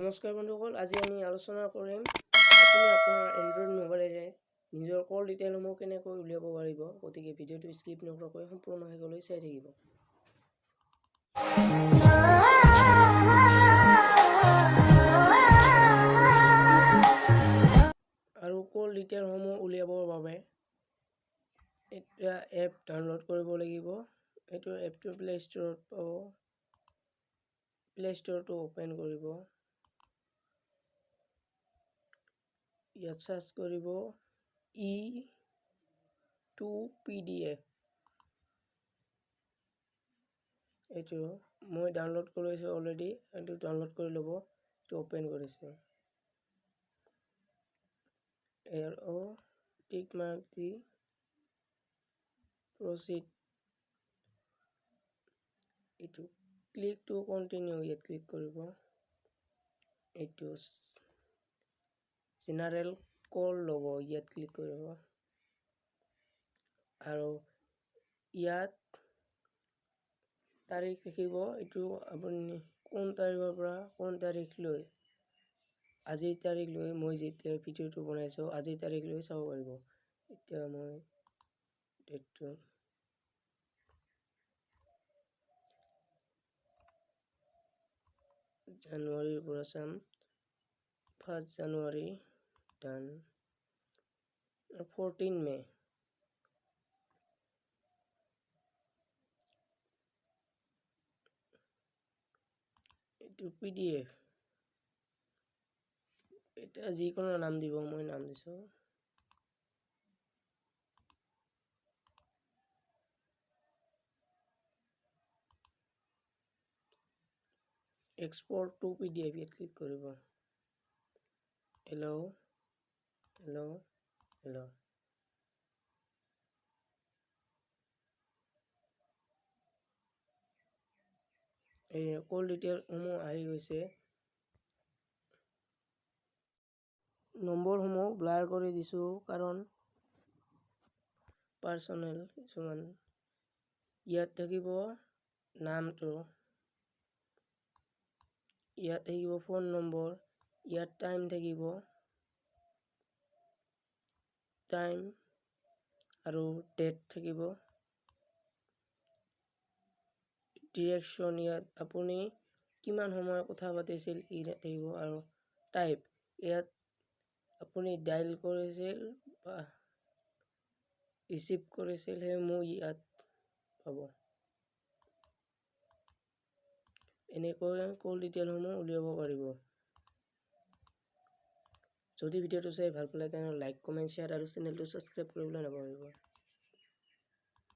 নমস্কাৰ বন্ধুসকল, আজি আমি আলোচনা কৰিম আপুনি আপোনাৰ এন্ড্ৰইড মোবাইলেৰে নিজৰ কল ডিটেইলসমূহ কেনেকৈ উলিয়াব পাৰিব। গতিকে ভিডিঅ'টো স্কিপ নকৰাকৈ সম্পূৰ্ণ শেষলৈ চাই থাকিব। আৰু কল ডিটেইলসমূহ উলিয়াবৰ বাবে এটা এপ ডাউনলোড কৰিব লাগিব। এইটো এপটো প্লে ষ্টৰত পাব। প্লে ষ্টৰটো ওপেন কৰিব। ইয়াত সাৰ্চ কৰিব E2PDF। এইটো মই ডাউনলোড কৰিছো অলৰেডি। এইটো ডাউনলোড কৰি ল'ব। এইটো ওপেন কৰিছো। এৰো টিক মাৰ্ক দি proceed। এইটো ক্লিক টু কন্টিনিউ ইয়াত ক্লিক কৰিব। এইটো জেনাৰেল কল ল'ব, ইয়াত ক্লিক কৰিব। আৰু ইয়াত তাৰিখ লিখিব। এইটো আপুনি কোন তাৰিখৰ পৰা কোন তাৰিখ লৈ, আজিৰ তাৰিখ লৈ, মই যেতিয়া ভিডিঅ'টো বনাইছো আজিৰ তাৰিখ লৈ চাব পাৰিব। এতিয়া মই ডেটটো জানুৱাৰীৰ পৰা চাম। 1 জানুৱাৰী ডান। 14 মে। এইটো PDF। এটা যিকোনো নাম দিব, মই নাম দিছো। এক্সপোৰ্ট টু PDF ইয়াত ক্লিক কৰিব। Hello' hello' hello'. এই কল ডিটেইলসমূহ আহি গৈছে। নম্বৰসমূহ ব্লাৰ কৰি দিছো কাৰণ পাৰ্চনেল কিছুমান। ইয়াত থাকিব নামটো, ইয়াত থাকিব ফোন নম্বৰ, ইয়াত টাইম থাকিব, টাইম আৰু ডেট থাকিব। ডিৰেকশ্যন, ইয়াত আপুনি কিমান সময় কথা পাতিছিল ইয়াত থাকিব। আৰু টাইপ, ইয়াত আপুনি ডাইল কৰিছিল বা ৰিচিভ কৰিছিল সেইসমূহ ইয়াত পাব। এনেকৈ কল ডিটেইলসমূহ উলিয়াব পাৰিব। যদি ভিডিঅ'টো চাই ভাল পালে তেনেহ'লে লাইক, কমেণ্ট, শ্বেয়াৰ আৰু চেনেলটো ছাবস্ক্ৰাইব কৰিবলৈ নাপাহৰিব।